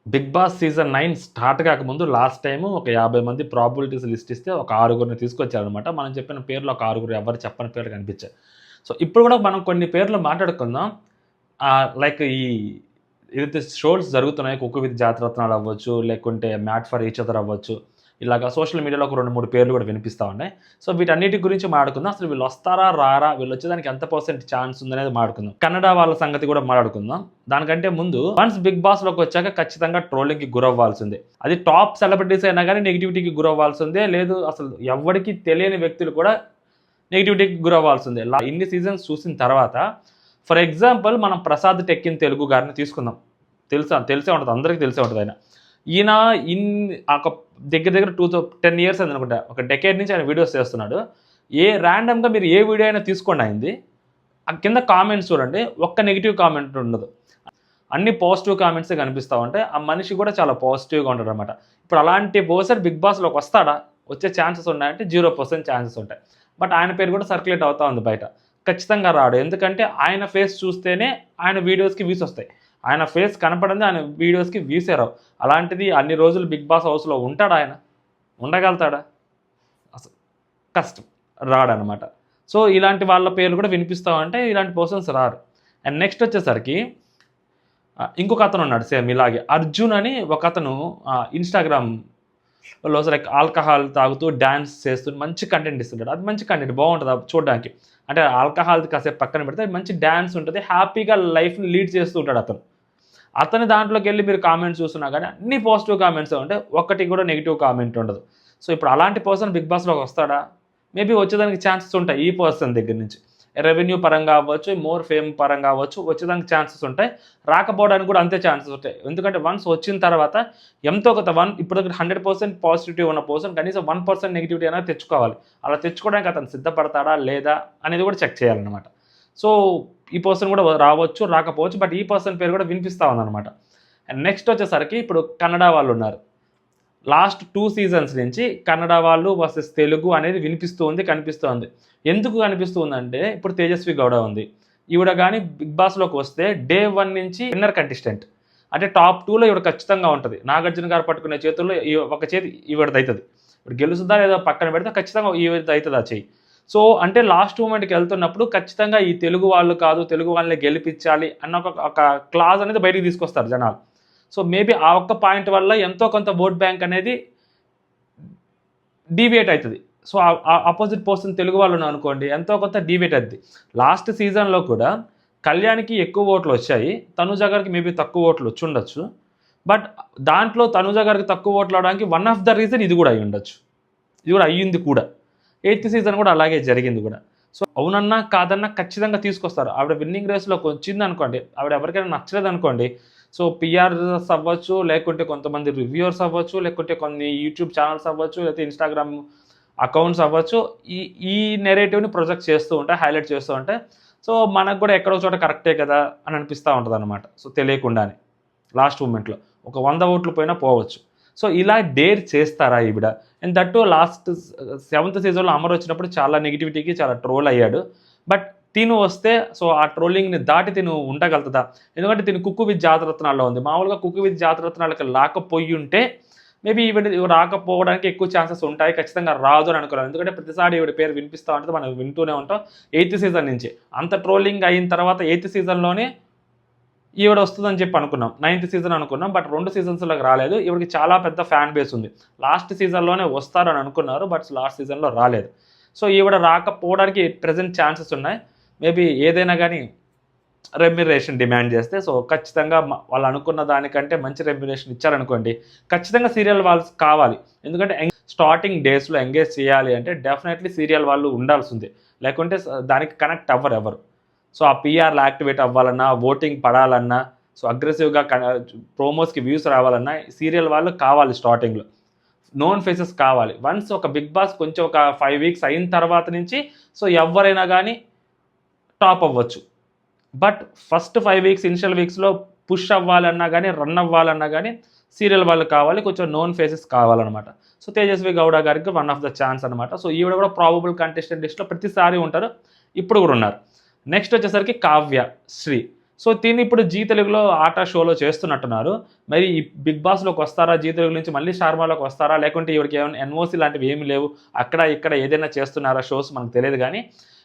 Big boss season 9 start కాకముందు last time ఒక 50 మంది ప్రాబబిలిటీస్ లిస్ట్ ఇస్తే ఒక 6గురిని తీసుకొచ్చారనమాట. మనం చెప్పిన పేర్లు ఒక 6గురు ఎవరు చెప్పని పేర్లు కనిపించాయి. సో ఇప్పుడు కూడా మనం కొన్ని పేర్లు మాట్లాడుకుందాం. లైక్ ఏదైతే షోస్ జరుగుతున్నాయో 'కుక్ విత్ జాతిరత్నాలు' అవ్వచ్చు, లేకుంటే 'మ్యాట్ ఫర్ ఈచ్ అదర్' అవ్వచ్చు. ఇలాగ సోషల్ మీడియాలో ఒక 2, 3 పేర్లు కూడా వినిపిస్తా ఉన్నాయి. సో వీటన్నిటి గురించి మాట్లాడుకుందాం. అసలు వీళ్ళు వస్తారా? రారా? వీళ్ళు వచ్చేదానికి ఎంత పర్సెంట్ ఛాన్స్ ఉందనేది మాట్లాడుకుందాం. కన్నడ వాళ్ళ సంగతి కూడా మాట్లాడుకుందాం. దానికంటే ముందు వన్స్ బిగ్ బాస్‌లోకి వచ్చాక ఖచ్చితంగా ట్రోలింగ్‌కి గురవ్వాల్సిందే. అది టాప్ సెలబ్రిటీస్ అయినా గానీ నెగటివిటీకి గురవ్వాల్సిందే. లేదు అసలు ఎవ్వడికి తెలియని వ్యక్తులు కూడా నెగటివిటీకి గురవ్వాల్సిందే. ఇన్ని సీజన్స్ చూసిన తర్వాత ఫర్ ఎగ్జాంపుల్ మనం 'ప్రసాద్ టెక్కిన్ తెలుగు' గారిని తీసుకుందాం. తెలిసే ఉంటది. అందరికీ తెలిసే ఉంటది ఆయన. ఈయన ఒక దగ్గర 10 ఇయర్స్ అయింది అనుకుంటా. ఒక డెకేడ్ నుంచి ఆయన వీడియోస్ చేస్తున్నాడు. ర్యాండమ్‌గా మీరు ఏ వీడియో అయినా తీసుకోండి ఆయనది. కింద కామెంట్స్ చూడండి. ఒక్క నెగెటివ్ కామెంట్ ఉండదు. అన్ని పాజిటివ్ కామెంట్సే కనిపిస్తా ఉంటాయి. ఆ మనిషి కూడా చాలా పాజిటివ్‌గా ఉంటాడనమాట. ఇప్పుడు అలాంటి పర్సన్ బిగ్ బాస్‌లోకి వస్తాడా? వచ్చే ఛాన్సెస్ ఉన్నాయంటే 0% ఛాన్సెస్ ఉంటాయి. బట్ ఆయన పేరు కూడా సర్క్యులేట్ అవుతా ఉంది బయట. ఖచ్చితంగా రాడు. ఎందుకంటే ఆయన ఫేస్ చూస్తేనే ఆయన వీడియోస్‌కి వ్యూస్ వస్తాయి. ఆయన ఫేస్ కనపడింది ఆయన వీడియోస్‌కి వ్యూసే రావు. అలాంటిది అన్ని రోజులు బిగ్ బాస్ హౌస్‌లో ఉంటాడా ఆయన? ఉండగలుగుతాడా? అసలు కష్టం. రాడనమాట. సో ఇలాంటి వాళ్ళ పేర్లు కూడా వినిపిస్తా ఉంటే ఇలాంటి పర్సన్స్ రారు. అండ్ నెక్స్ట్ వచ్చేసరికి ఇంకొక అతను ఉన్నాడు సేమ్ ఇలాగే. అర్జున్ అని ఒకతను ఇన్‌స్టాగ్రామ్‌లో లైక్ ఆల్కహాల్ తాగుతూ డాన్స్ చేస్తూ మంచి కంటెంట్ ఇస్తుంటాడు. అది మంచి కంటెంట్ బాగుంటది చూడడానికి. అంటే ఆల్కహాల్‌ది కాసేపు పక్కన పెడితే మంచి డాన్స్ ఉంటది. హ్యాపీగా లైఫ్‌ని లీడ్ చేస్తూ ఉంటాడు అతను. అతని దాంట్లోకెళ్ళి మీరు కామెంట్స్ చూస్తున్నా కానీ అన్ని పాజిటివ్ కామెంట్సే ఉంటాయి. ఒక్కటి కూడా నెగెటివ్ కామెంట్ ఉండదు. సో ఇప్పుడు అలాంటి పర్సన్ బిగ్ బాస్‌లోకి వస్తాడా? మేబీ వచ్చేదానికి ఛాన్సెస్ ఉంటాయి ఈ పర్సన్ దగ్గర నుంచి. రెవెన్యూ పరంగా అవ్వచ్చు, మోర్ ఫేమ్ పరంగా అవ్వచ్చు, వచ్చేదానికి ఛాన్సెస్ ఉంటాయి. రాకపోవడానికి కూడా అంతే ఛాన్సెస్ ఉంటాయి. ఎందుకంటే వన్స్ వచ్చిన తర్వాత ఎంతో కొంత ఇప్పుడు దగ్గర 100% పాజిటివిటీ ఉన్న పర్సన్ కనీసం 1% నెగటివిటీ అనేది తెచ్చుకోవాలి. అలా తెచ్చుకోవడానికి అతను సిద్ధపడతాడా లేదా అనేది కూడా చెక్ చేయాలన్నమాట. సో ఈ పర్సన్ కూడా రావచ్చు, రాకపోవచ్చు. బట్ ఈ పర్సన్ పేరు కూడా వినిపిస్తూ ఉందన్నమాట. అండ్ నెక్స్ట్ వచ్చేసరికి ఇప్పుడు కన్నడ వాళ్ళు ఉన్నారు. లాస్ట్ 2 సీజన్స్ నుంచి కన్నడ వాళ్ళు వర్సెస్ తెలుగు అనేది వినిపిస్తూ ఉంది, కనిపిస్తూ ఉంది. ఎందుకు కనిపిస్తూ ఉందంటే ఇప్పుడు తేజస్వి గౌడ ఉంది. ఈవిడ కానీ బిగ్ బాస్‌లోకి వస్తే డే 1 నుంచి విన్నర్ కంటెస్టెంట్. అంటే టాప్ 2లో ఈవిడ ఖచ్చితంగా ఉంటుంది. నాగార్జున గారు పట్టుకునే చేతుల్లో ఒక చేతి ఈవిడదవుతుంది. ఇప్పుడు గెలుస్తుందా లేదా పక్కన పెడితే ఖచ్చితంగా ఈవిడదవుతుంది ఆ చెయ్యి. సో అంటే లాస్ట్ మూమెంట్‌కి వెళ్తున్నప్పుడు ఖచ్చితంగా ఈ తెలుగు వాళ్ళు కాదు, తెలుగు వాళ్ళని గెలిపించాలి అన్న ఒక క్లాజ్ అనేది బయటికి తీసుకొస్తారు జనాలు. సో మేబీ ఆ ఒక్క పాయింట్ వల్ల ఎంతో కొంత ఓట్ బ్యాంక్ అనేది డీవియేట్ అవుతుంది. సో ఆపోజిట్ పర్సన్ తెలుగు వాళ్ళు అనుకోండి ఎంతో కొంత డీవియేట్ అవుతుంది. లాస్ట్ సీజన్లో కూడా కళ్యాణ్‌కి ఎక్కువ ఓట్లు వచ్చాయి. తనుజ గారికి మేబీ తక్కువ ఓట్లు వచ్చుండొచ్చు. బట్ దాంట్లో తనుజ గారికి తక్కువ ఓట్లు రావడానికి వన్ ఆఫ్ ద రీజన్ ఇది కూడా అయ్యి ఉండొచ్చు. ఇది కూడా అయ్యింది కూడా. 8th సీజన్ కూడా అలాగే జరిగింది కూడా. సో అవునన్నా కాదన్నా ఖచ్చితంగా తీసుకొస్తారు. ఆవిడ విన్నింగ్ రేస్‌లోకి వచ్చిందనుకోండి, ఆవిడ ఎవరికైనా నచ్చలేదనుకోండి, సో పీఆర్స్ అవ్వచ్చు, లేకుంటే కొంతమంది రివ్యూవర్స్ అవ్వచ్చు, లేకుంటే కొన్ని యూట్యూబ్ ఛానల్స్ అవ్వచ్చు, లేకపోతే ఇన్‌స్టాగ్రామ్ అకౌంట్స్ అవ్వచ్చు, ఈ ఈ నెరేటివ్‌ని ప్రొజెక్ట్ చేస్తూ ఉంటాయి, హైలైట్ చేస్తూ ఉంటాయి. సో మనకు కూడా ఎక్కడో చోట కరెక్టే కదా అని అనిపిస్తూ ఉంటదనమాట. సో తెలియకుండానే లాస్ట్ మూమెంట్‌లో ఒక 100 ఓట్లు పోయినా పోవచ్చు. సో ఇలా డేర్ చేస్తారా ఈవిడ? అండ్ దట్ లాస్ట్ 7th సీజన్‌లో అమర్ వచ్చినప్పుడు చాలా నెగటివిటీకి చాలా ట్రోల్ అయ్యాడు. బట్ తిను వస్తే సో ఆ ట్రోలింగ్‌ని దాటి తిను ఉండగలుగుతదా? ఎందుకంటే తిను 'కుక్ విత్ జాతిరత్నాల్లో' ఉంది. మామూలుగా 'కుక్ విత్ జాతిరత్నాలకి' రాకపోయుంటే మేబీ ఈవిడ రాకపోవడానికి ఎక్కువ ఛాన్సెస్ ఉంటాయి. ఖచ్చితంగా రాదు అని అనుకున్నాను. ఎందుకంటే ప్రతిసారి ఈవిడ పేరు వినిపిస్తా ఉంటది. మనం వింటూనే ఉంటాం. 8th సీజన్ నుంచి. అంత ట్రోలింగ్ అయిన తర్వాత 8th సీజన్‌లోనే ఈవిడ వస్తుందని చెప్పి అనుకున్నాం. 9th సీజన్ అనుకున్నాం. బట్ 2 సీజన్స్‌లోకి రాలేదు. ఈవిడకి చాలా పెద్ద ఫ్యాన్ బేస్ ఉంది. లాస్ట్ సీజన్‌లోనే వస్తారని అనుకున్నారు. బట్ లాస్ట్ సీజన్‌లో రాలేదు. సో ఈవిడ రాకపోవడానికి ప్రెజెంట్ ఛాన్సెస్ ఉన్నాయి. మేబీ ఏదైనా గానీ రెమ్యునరేషన్ డిమాండ్ చేస్తే సో ఖచ్చితంగా వాళ్ళు అనుకున్న దానికంటే మంచి రెమ్యునరేషన్ ఇచ్చారనుకోండి, ఖచ్చితంగా సీరియల్ వాళ్ళు కావాలి. ఎందుకంటే స్టార్టింగ్ డేస్‌లో ఎంగేజ్ చేయాలి అంటే డెఫినెట్‌లీ సీరియల్ వాళ్ళు ఉండాల్సిందే. లేకుంటే దానికి కనెక్ట్ అవ్వరు ఎవరు. సో ఆ పీఆర్‌లు యాక్టివేట్ అవ్వాలన్నా, ఓటింగ్ పడాలన్నా, సో అగ్రెసివ్‌గా ప్రోమోస్‌కి వ్యూస్ రావాలన్నా సీరియల్ వాళ్ళు కావాలి స్టార్టింగ్‌లో. నోన్ ఫేసెస్ కావాలి. వన్స్ ఒక బిగ్ బాస్ కొంచెం ఒక 5 వీక్స్ అయిన తర్వాత నుంచి సో ఎవ్వరైనా గానీ టాప్ అవ్వచ్చు. బట్ ఫస్ట్ 5 వీక్స్ ఇనిషియల్ వీక్స్‌లో పుష్ అవ్వాలన్నా గానీ, రన్ అవ్వాలన్నా గానీ సీరియల్ వాళ్ళు కావాలి. కొంచెం నోన్ ఫేసెస్ కావాలనమాట. సో తేజస్వి గౌడ గారికి వన్ ఆఫ్ ద ఛాన్స్ అనమాట. సో ఈవిడ కూడా ప్రాబబుల్ కంటెస్టెంట్ లిస్ట్‌లో ప్రతిసారి ఉంటారు. ఇప్పుడు కూడా ఉన్నారు. నెక్స్ట్ వచ్చేసరికి కావ్య, శ్రీ. సో తిని ఇప్పుడు జీ తెలుగులో ఆటా షోలో చేస్తున్నట్టున్నారు. మరి ఈ బిగ్ బాస్‌లోకి వస్తారా? జీ తెలుగు నుంచి మళ్ళీ స్టార్మాలోకి వస్తారా? లేకుంటే ఈవిడకి ఏమైనా ఎన్ఓసీ లాంటివి ఏమి లేవు. అక్కడ ఇక్కడ ఏదైనా చేస్తున్నారా షోస్ మనకు తెలీదు గానీ,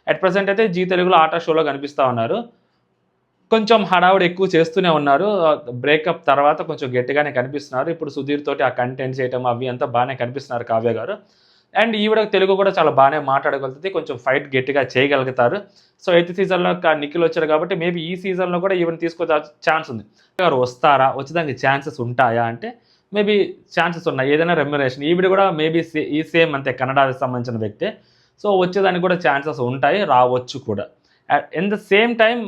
అట్ ప్రెజెంట్ అయితే జీ తెలుగులో ఆటా షోలో కనిపిస్తా ఉన్నారు. కొంచెం హడావుడి ఎక్కువ చేస్తూనే ఉన్నారు. బ్రేకప్ తర్వాత కొంచెం గట్టిగానే కనిపిస్తున్నారు. ఇప్పుడు సుధీర్ తోటి ఆ కంటెంట్ చేయటం అవి అంతా బానే కనిపిస్తున్నారు కావ్య గారు. అండ్ ఈవిడ తెలుగు కూడా చాలా బానే మాట్లాడగలుగుతది. కొంచెం ఫైట్ గట్టిగా చేయగలుగుతారు. సో ఎయిత్ సీజన్‌లో నిఖిల్ వచ్చారు కాబట్టి మేబీ ఈ సీజన్‌లో కూడా ఈవెన్ తీసుకొచ్చే ఛాన్స్ ఉంది. గారు వస్తారా? వచ్చేదానికి ఛాన్సెస్ ఉంటాయా అంటే మేబీ ఛాన్సెస్ ఉన్నాయి. ఏదైనా రెమ్యునరేషన్ ఈవిడ కూడా మేబీ సేమ్ అంతే కన్నడకి సంబంధించిన వ్యక్తే. సో వచ్చేదానికి కూడా ఛాన్సెస్ ఉంటాయి. రావచ్చు కూడా. ఎట్ ద సేమ్ టైమ్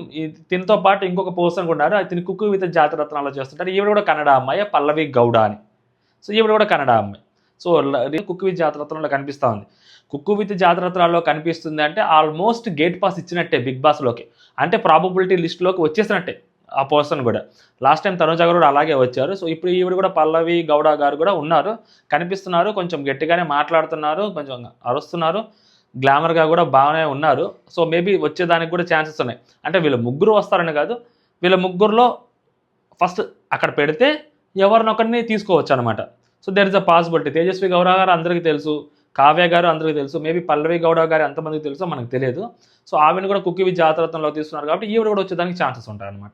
తినతో పాటు ఇంకొక పర్సన్ కూడా ఉన్నారు. తిని కుక్కు విత్ జాతిరత్నాల్లో చేస్తుంటారు. ఈవిడ కూడా కన్నడ అమ్మాయి పల్లవి గౌడ అని. సో ఈవిడ కూడా కన్నడ అమ్మాయి. సో కుక్కు విత్ జాతిరత్నంలో కనిపిస్తూ ఉంది. కుక్కు విత్ జాతిరత్నాల్లో కనిపిస్తుంది అంటే ఆల్మోస్ట్ గేట్ పాస్ ఇచ్చినట్టే బిగ్ బాస్లోకి. అంటే ప్రాబబిలిటీ లిస్టులోకి వచ్చేసినట్టే ఆ పర్సన్ కూడా. లాస్ట్ టైం తనుజ గారు కూడా అలాగే వచ్చారు. సో ఇప్పుడు ఈవిడ కూడా పల్లవి గౌడ గారు కూడా ఉన్నారు, కనిపిస్తున్నారు. కొంచెం గట్టిగానే మాట్లాడుతున్నారు, కొంచెం అరుస్తున్నారు, గ్లామర్గా కూడా బాగానే ఉన్నారు. సో మేబీ వచ్చేదానికి కూడా ఛాన్సెస్ ఉన్నాయి. అంటే వీళ్ళు ముగ్గురు వస్తారని కాదు, వీళ్ళ ముగ్గురులో ఫస్ట్ అక్కడ పెడితే ఎవరినొకరిని తీసుకోవచ్చు అనమాట. So there is a possibility. Tejasvi Gowda గారు అందరికీ తెలుసు, కావ్య గారు అందరికీ తెలుసు, మేబీ పల్లవి గౌడ గారు ఎంతమందికి తెలుసో మనకు తెలియదు. సో ఆమెను కూడా కుక్కి విత్ జాతిరత్నంలో తీసుకున్నారు కాబట్టి ఈవిడ కూడా వచ్చేదానికి ఛాన్సెస్ ఉంటాయి అనమాట.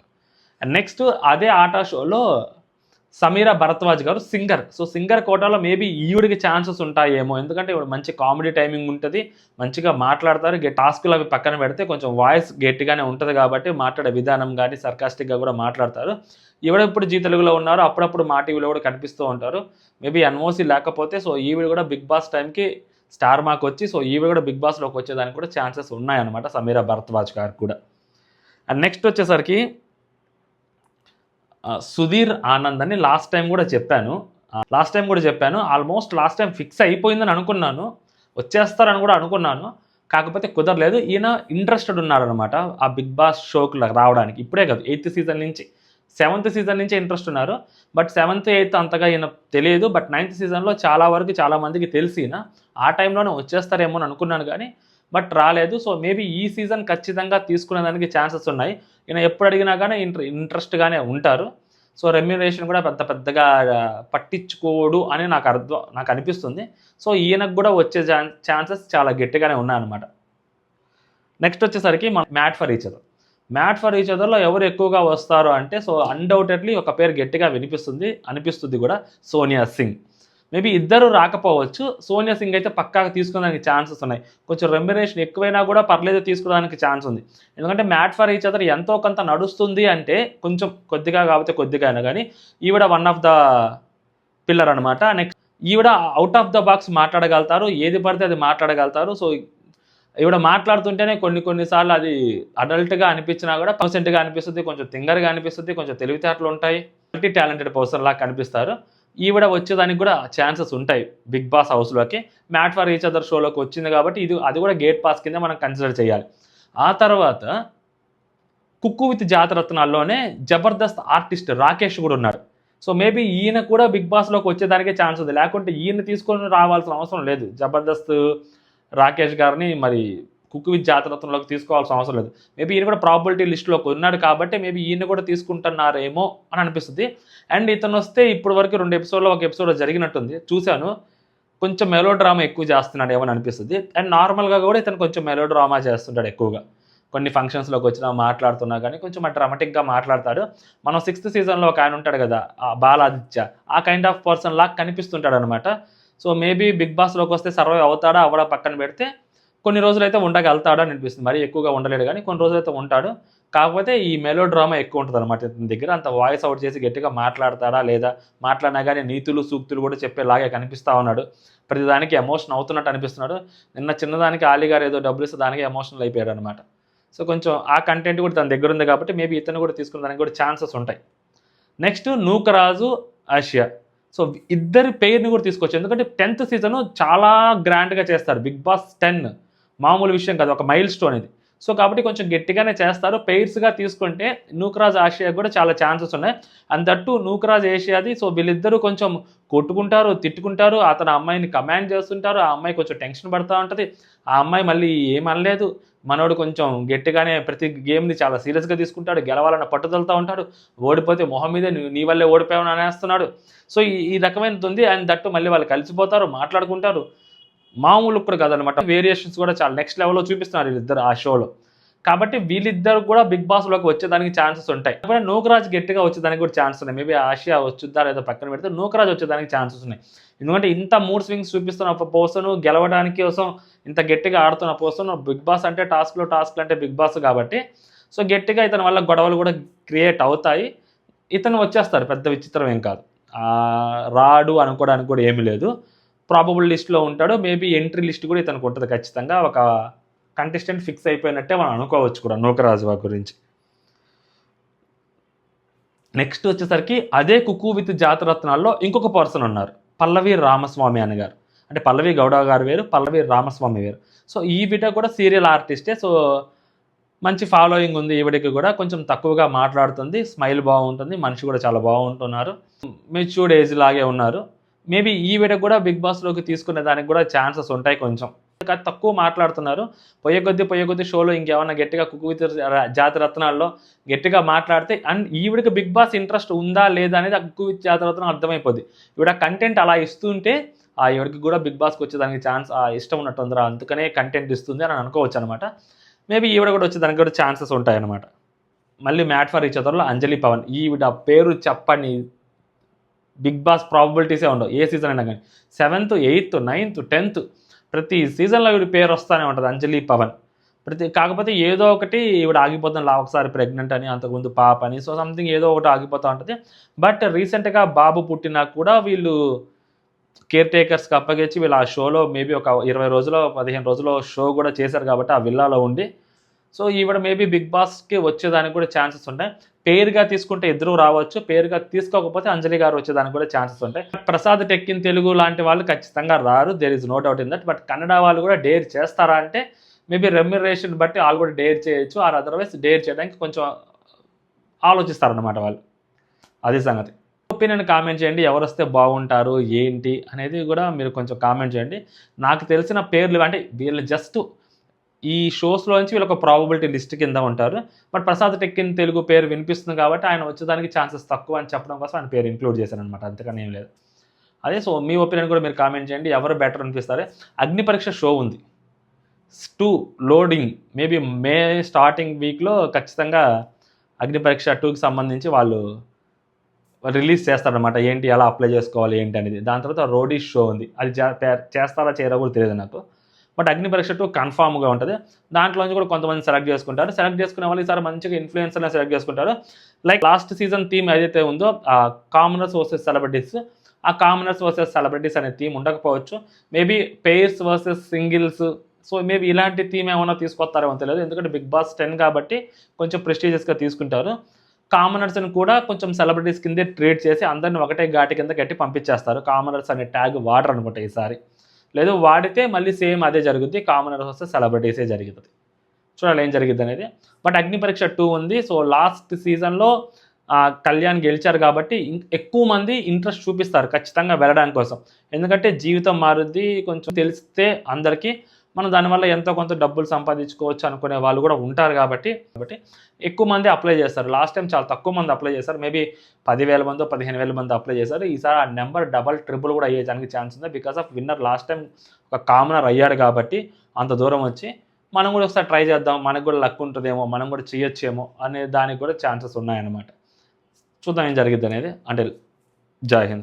అండ్ నెక్స్ట్ అదే ఆటా షోలో సమీరా భరద్వాజ్ గారు సింగర్. సో సింగర్ కోటాలో మేబీ ఈవిడికి ఛాన్సెస్ ఉంటాయేమో. ఎందుకంటే ఇవిడ మంచి కామెడీ టైమింగ్ ఉంటుంది, మంచిగా మాట్లాడతారు. టాస్కులు అవి పక్కన పెడితే కొంచెం వాయిస్ గట్టిగానే ఉంటుంది కాబట్టి మాట్లాడే విధానం కానీ సర్కాస్టిక్గా కూడా మాట్లాడతారు. ఈవిడ ఇప్పుడు జీ తెలుగులో ఉన్నారు, అప్పుడప్పుడు మా టీవీలో కూడా కనిపిస్తూ ఉంటారు. మేబీ ఎన్ఓసీ లేకపోతే సో ఈవిడ కూడా బిగ్ బాస్ టైంకి స్టార్ మార్క్ వచ్చి సో ఈవిడ కూడా బిగ్ బాస్లోకి వచ్చేదానికి కూడా ఛాన్సెస్ ఉన్నాయన్నమాట సమీరా భరద్వాజ్ గారు కూడా. అండ్ నెక్స్ట్ వచ్చేసరికి సుధీర్ ఆనంద్ అని లాస్ట్ టైం కూడా చెప్పాను. ఆల్మోస్ట్ లాస్ట్ టైం ఫిక్స్ అయిపోయిందని అనుకున్నాను, వచ్చేస్తారని కూడా అనుకున్నాను. కాకపోతే కుదరలేదు. ఈయన ఇంట్రెస్టెడ్ ఉన్నారనమాట ఆ బిగ్ బాస్ షోకి రావడానికి. ఇప్పుడే కాదు, 8th సీజన్ నుంచి 7th సీజన్ నుంచి ఇంట్రెస్ట్ ఉన్నారు. బట్ 7th 8th అంతగా ఈయన తెలియదు. బట్ 9th సీజన్లో చాలా వరకు చాలామందికి తెలిసి ఈయన ఆ టైంలోనే వచ్చేస్తారేమో అని అనుకున్నాను కానీ బట్ రాలేదు. సో మేబీ ఈ సీజన్ ఖచ్చితంగా తీసుకునేదానికి ఛాన్సెస్ ఉన్నాయి. ఈయన ఎప్పుడు అడిగినా కానీ ఇంట్రెస్ట్గానే ఉంటారు. సో రెమ్యునరేషన్ కూడా పెద్దగా పట్టించుకోడు అని నాకు అనిపిస్తుంది. సో ఈయనకు కూడా వచ్చే ఛాన్సెస్ చాలా గట్టిగానే ఉన్నాయన్నమాట. నెక్స్ట్ వచ్చేసరికి మ్యాట్ ఫర్ ఈచ్ అదర్లో ఎవరు ఎక్కువగా వస్తారు అంటే సో అన్డౌటెడ్లీ ఒక పేరు గట్టిగా అనిపిస్తుంది కూడా, సోనియా సింగ్. మేబీ ఇద్దరు రాకపోవచ్చు. సోనియా సింగ్ అయితే పక్కాగా తీసుకోవడానికి ఛాన్సెస్ ఉన్నాయి. కొంచెం రెమ్యునరేషన్ ఎక్కువైనా కూడా పర్లేదు, తీసుకోవడానికి ఛాన్స్ ఉంది. ఎందుకంటే మ్యాట్ ఫర్ ఈచ్ అదర్ ఎంతో కొంత నడుస్తుంది అంటే కొంచెం కొద్దిగా కాకపోతే కొద్దిగా అయినా కానీ ఈవిడ వన్ ఆఫ్ ద పిల్లర్ అనమాట. నెక్స్ట్ ఈవిడ అవుట్ ఆఫ్ ద బాక్స్ మాట్లాడగలుగుతారు, ఏది పడితే అది మాట్లాడగలుగుతారు. సో ఈవిడ మాట్లాడుతుంటేనే కొన్నిసార్లు అది అడల్ట్గా అనిపించినా కూడా పర్సెంట్గా అనిపిస్తుంది, కొంచెం తింగర్గా అనిపిస్తుంది, కొంచెం తెలివితేటలు ఉంటాయి, మల్టీ టాలెంటెడ్ పర్సన్ లాగా కనిపిస్తారు. ఈవిడ వచ్చేదానికి కూడా ఛాన్సెస్ ఉంటాయి బిగ్ బాస్ హౌస్లోకి. మ్యాట్ ఫర్ ఈచ్ అదర్ షోలోకి వచ్చింది కాబట్టి అది కూడా గేట్ పాస్ కింద మనం కన్సిడర్ చేయాలి. ఆ తర్వాత కుక్కు విత్ జాతిరత్నాల్లోనే జబర్దస్త్ ఆర్టిస్ట్ రాకేష్ కూడా ఉన్నారు. సో మేబీ ఈయన కూడా బిగ్ బాస్లోకి వచ్చేదానికే ఛాన్స్ ఉంది. లేకుంటే ఈయన తీసుకొని రావాల్సిన అవసరం లేదు. జబర్దస్త్ రాకేష్ గారిని మరి కుక్కు విత్ జాతిరత్నంలోకి తీసుకోవాల్సిన అవసరం లేదు. మేబీ ఈయన కూడా ప్రాబిలిటీ లిస్టులోకి ఉన్నాడు కాబట్టి మేబీ ఈయన కూడా తీసుకుంటున్నారేమో అని అనిపిస్తుంది. అండ్ ఇతను వస్తే ఇప్పుడు వరకు 2 ఎపిసోడ్లో ఒక ఎపిసోడ్లో జరిగినట్టుంది చూశాను. కొంచెం మెలో డ్రామా ఎక్కువ చేస్తున్నాడు ఏమని అనిపిస్తుంది. అండ్ నార్మల్గా కూడా ఇతను కొంచెం మెలో డ్రామా చేస్తుంటాడు ఎక్కువగా. కొన్ని ఫంక్షన్స్లోకి వచ్చినా మాట్లాడుతున్నా కానీ కొంచెం డ్రామాటిక్గా మాట్లాడతాడు. మనం 6th సీజన్లో ఒక ఆయన ఉంటాడు కదా, బాలాదిత్య, ఆ కైండ్ ఆఫ్ పర్సన్ లాగా కనిపిస్తుంటాడు అనమాట. సో మేబీ బిగ్ బాస్లోకి వస్తే సర్వైవ్ అవుతాడా అవడా పక్కన పెడితే కొన్ని రోజులైతే ఉండగలుగుతాడు అని అనిపిస్తుంది. మరీ ఎక్కువగా ఉండలేడు కానీ కొన్ని రోజులైతే ఉంటాడు. కాకపోతే ఈ మెలో డ్రామా ఎక్కువ ఉంటుంది అనమాట ఇతని దగ్గర. అంత వాయిస్ అవుట్ చేసి గట్టిగా మాట్లాడతాడా లేదా, మాట్లాడినా కానీ నీతులు సూక్తులు కూడా చెప్పేలాగే కనిపిస్తూ ఉన్నాడు. ప్రతిదానికి ఎమోషన్ అవుతున్నట్టు అనిపిస్తున్నాడు. నిన్న చిన్నదానికి ఆలీ గారు ఏదో డబ్బులు ఇస్తే దానికి ఎమోషనల్ అయిపోయాడు అనమాట. సో కొంచెం ఆ కంటెంట్ కూడా తన దగ్గర ఉంది కాబట్టి మేబీ ఇతను కూడా తీసుకునే దానికి కూడా ఛాన్సెస్ ఉంటాయి. Next Nookaraju Asia. సో ఇద్దరి పేరుని కూడా తీసుకోవచ్చు. ఎందుకంటే 10th సీజన్ చాలా గ్రాండ్గా చేస్తారు. బిగ్ బాస్ 10 మామూలు విషయం కాదు, ఒక మైల్ స్టోన్ ఇది. సో కాబట్టి కొంచెం గట్టిగానే చేస్తారు. పెయిర్స్గా తీసుకుంటే నూకరాజ్ ఆసియా కూడా చాలా ఛాన్సెస్ ఉన్నాయి. అండ్ దట్టు నూకరాజ్ ఏషియాది. సో వీళ్ళిద్దరూ కొంచెం కొట్టుకుంటారు, తిట్టుకుంటారు, అతను అమ్మాయిని కమాండ్ చేస్తుంటారు, ఆ అమ్మాయి కొంచెం టెన్షన్ పడుతూ ఉంటుంది, ఆ అమ్మాయి మళ్ళీ ఏమనలేదు, మనోడు కొంచెం గట్టిగానే ప్రతి గేమ్ని చాలా సీరియస్గా తీసుకుంటాడు, గెలవాలన్న పట్టుదలతో ఉంటాడు. ఓడిపోతే మొహం మీదే నీ వల్లే ఓడిపోయావని అనేస్తున్నాడు. సో ఈ రకమైనది ఉంది. అండ్ దట్టు మళ్ళీ వాళ్ళు కలిసిపోతారు, మాట్లాడుకుంటారు. మామూలు కూడా కాదనమాట, వేరియేషన్స్ కూడా చాలా నెక్స్ట్ లెవెల్లో చూపిస్తున్నారు వీళ్ళిద్దరు ఆ షోలో. కాబట్టి వీళ్ళిద్దరు కూడా బిగ్ బాస్లోకి వచ్చేదానికి ఛాన్సెస్ ఉంటాయి. కాబట్టి నూకరాజ్ గట్టిగా వచ్చేదానికి కూడా ఛాన్స్ ఉన్నాయి. మేబీ ఆసియా వచ్చుద్దా లేదా పక్కన పెడితే నూకరాజ్ వచ్చేదానికి ఛాన్సెస్ ఉన్నాయి. ఎందుకంటే ఇంత మూడ్ స్వింగ్స్ చూపిస్తున్న పర్సన్, గెలవడానికి కోసం ఇంత గట్టిగా ఆడుతున్న పర్సన్, బిగ్ బాస్ అంటే టాస్క్లు అంటే బిగ్ బాస్ కాబట్టి సో గట్టిగా ఇతని వల్ల గొడవలు కూడా క్రియేట్ అవుతాయి. ఇతను వచ్చేస్తారు, పెద్ద విచిత్రం ఏం కాదు. రాడు అనుకోవడానికి కూడా ఏమీ లేదు. ప్రాబబుల్ లిస్ట్లో ఉంటాడు. మేబీ ఎంట్రీ లిస్ట్ కూడా ఇతనికి ఉంటుంది ఖచ్చితంగా. ఒక కంటెస్టెంట్ ఫిక్స్ అయిపోయినట్టే మనం అనుకోవచ్చు కూడా నూకరాజు గురించి. నెక్స్ట్ వచ్చేసరికి అదే కుక్కు విత్ జాతరత్నాల్లో ఇంకొక పర్సన్ ఉన్నారు, పల్లవి రామస్వామి అని గారు. అంటే పల్లవి గౌడ గారు వేరు, పల్లవి రామస్వామి వేరు. సో ఈ బిడ్డ కూడా సీరియల్ ఆర్టిస్టే. సో మంచి ఫాలోయింగ్ ఉంది ఈవిడికి కూడా. కొంచెం తక్కువగా మాట్లాడుతుంది, స్మైల్ బాగుంటుంది, మనిషి కూడా చాలా బాగుంటున్నారు, మెచ్యూర్డ్ ఏజ్ లాగే ఉన్నారు. మేబీ ఈవిడ కూడా బిగ్ బాస్లోకి తీసుకునే దానికి కూడా ఛాన్సెస్ ఉంటాయి కొంచెం. తక్కువ మాట్లాడుతున్నారు. పోయే కొద్దీ షోలో ఇంకేమన్నా గట్టిగా కుక్కు విత్ జాతిరత్నాల్లో గట్టిగా మాట్లాడితే అండ్ ఈవిడికి బిగ్ బాస్ ఇంట్రెస్ట్ ఉందా లేదా అనేది ఆ కుక్కు విత్ జాతిరత్నం అర్థమైపోద్ది. ఈవిడ కంటెంట్ అలా ఇస్తుంటే ఈవిడికి కూడా బిగ్ బాస్కి వచ్చేదానికి ఛాన్స్ ఇష్టం ఉన్నట్టుందిరా, అందుకనే కంటెంట్ ఇస్తుంది అని అనుకోవచ్చు అనమాట. మేబీ ఈవిడ కూడా వచ్చేదానికి కూడా ఛాన్సెస్ ఉంటాయన్నమాట. మళ్ళీ మ్యాట్ ఫర్ ఈచ్ అదర్లో అంజలి పవన్. ఈవిడ పేరు చెప్పని బిగ్ బాస్ ప్రాబబిలిటీసే ఉండవు ఏ సీజన్ అయినా కానీ. 7th, 8th, 9th, 10th ప్రతి సీజన్లో ఈవిడ పేరు వస్తూనే ఉంటుంది, అంజలి పవన్. కాకపోతే ఏదో ఒకటి ఈవిడ ఆగిపోతుంది. ఒకసారి ప్రెగ్నెంట్ అని, అంతకుముందు పాప అని, సో సంథింగ్ ఏదో ఒకటి ఆగిపోతూ ఉంటుంది. బట్ రీసెంట్గా బాబు పుట్టినా కూడా వీళ్ళు కేర్ టేకర్స్కి అప్పగించి వీళ్ళు ఆ షోలో మేబీ ఒక 20 రోజులు 15 రోజులు షో కూడా చేశారు కాబట్టి ఆ విల్లాలో ఉండి. సో ఈవిడ మేబీ బిగ్ బాస్కి వచ్చేదానికి కూడా ఛాన్సెస్ ఉంటాయి. పేరుగా తీసుకుంటే ఇద్దరు రావచ్చు, పేరుగా తీసుకోకపోతే అంజలి గారు వచ్చేదానికి కూడా ఛాన్సెస్ ఉంటాయి. ప్రసాద్ టెక్ ఇన్ తెలుగు లాంటి వాళ్ళు ఖచ్చితంగా రారు, there is no doubt in that. But Kannada వాళ్ళు కూడా డేర్ చేస్తారా అంటే మేబీ రెమ్యునరేషన్ బట్టి వాళ్ళు కూడా డేర్ చేయొచ్చు, ఆర్ అదర్వైజ్ డేర్ చేయడానికి కొంచెం ఆలోచిస్తారన్నమాట వాళ్ళు. అది సంగతి. ఒపీనియన్ కామెంట్ చేయండి, ఎవరు వస్తే బాగుంటారు ఏంటి అనేది కూడా మీరు కొంచెం కామెంట్ చేయండి. నాకు తెలిసిన పేర్లు అంటే వీళ్ళు జస్ట్ ఈ షోస్లోంచి వీళ్ళు ఒక ప్రాబబిలిటీ లిస్ట్ కింద ఉంటారు. But Prasad tech in Telugu పేరు వినిపిస్తుంది కాబట్టి ఆయన వచ్చేదానికి ఛాన్సెస్ తక్కువ అని చెప్పడం కోసం ఆయన పేరు ఇంక్లూడ్ చేశాను అనమాట, అంతకని ఏం లేదు. అదే సో మీ ఒపీనియన్ కూడా మీరు కామెంట్ చేయండి, ఎవరు బెటర్ అనిపిస్తారు. అగ్ని పరీక్ష షో ఉంది 2 లోడింగ్, మేబీ మే స్టార్టింగ్ వీక్లో ఖచ్చితంగా అగ్ని పరీక్ష 2కి సంబంధించి వాళ్ళు రిలీజ్ చేస్తారనమాట. ఏంటి ఎలా అప్లై చేసుకోవాలి ఏంటి అనేది. దాని తర్వాత రోడీ షో ఉంది, అది చేస్తారా చేయరా కూడా తెలియదు నాకు. బట్ అగ్ని పరీక్ష 2 కన్ఫామ్గా ఉంటుంది. దాంట్లోంచి కూడా కొంతమంది సెలెక్ట్ చేసుకుంటారు. సెలెక్ట్ చేసుకునే వాళ్ళు ఈసారి మంచిగా ఇన్ఫ్లుయెన్సర్ని సెలెక్ట్ చేసుకుంటారు. లైక్ లాస్ట్ సీజన్ థీమ్ ఏదైతే ఉందో ఆ కామనర్స్ వర్సెస్ సెలబ్రిటీస్, ఆ కామనర్స్ వర్సెస్ సెలబ్రిటీస్ అనే థీమ్ ఉండకపోవచ్చు. Maybe pairs versus singles, so maybe ఇలాంటి థీమ్ ఏమైనా తీసుకొస్తారేమో తెలియదు. ఎందుకంటే బిగ్ బాస్ 10 కాబట్టి కొంచెం ప్రెస్టీజియస్గా తీసుకుంటారు. కామనర్స్ని కూడా కొంచెం సెలబ్రిటీస్ కిందే ట్రీట్ చేసి అందరిని ఒకటే ఘాటి కింద కట్టి పంపించేస్తారు. కామనర్స్ అనే ట్యాగ్ వాడరు అనుకుంటా ఈసారి, లేదు వాడితే మళ్ళీ సేమ్ అదే జరుగుద్ది, కామనర్స్ వస్తే సెలబ్రిటీసే జరుగుతుంది. చూడాలి ఏం జరిగింది అనేది. బట్ అగ్ని పరీక్ష 2 ఉంది. సో లాస్ట్ సీజన్లో కళ్యాణ్ గెలిచారు కాబట్టి ఎక్కువ మంది ఇంట్రెస్ట్ చూపిస్తారు ఖచ్చితంగా వెళ్ళడానికి కోసం. ఎందుకంటే జీవితం మారుద్ది, కొంచెం తెలిస్తే అందరికీ మనం దానివల్ల ఎంతో కొంత డబ్బులు సంపాదించుకోవచ్చు అనుకునే వాళ్ళు కూడా ఉంటారు కాబట్టి ఎక్కువ మంది అప్లై చేస్తారు. లాస్ట్ టైం చాలా తక్కువ మంది అప్లై చేశారు, మేబీ 10,000 మందో 15,000 మంది అప్లై చేశారు. ఈసారి ఆ నెంబర్ డబల్ ట్రిపుల్ కూడా అయ్యేదానికి ఛాన్స్ ఉంది. Because of winner last time ఒక కామనర్ అయ్యాడు కాబట్టి అంత దూరం వచ్చి మనం కూడా ఒకసారి ట్రై చేద్దాం, మనకు కూడా లక్ ఉంటుందేమో, మనం కూడా చేయొచ్చేమో అనే దానికి కూడా ఛాన్సెస్ ఉన్నాయన్నమాట. చూద్దాం ఏం జరిగిద్ది అనేది. అంటే జై హింద్.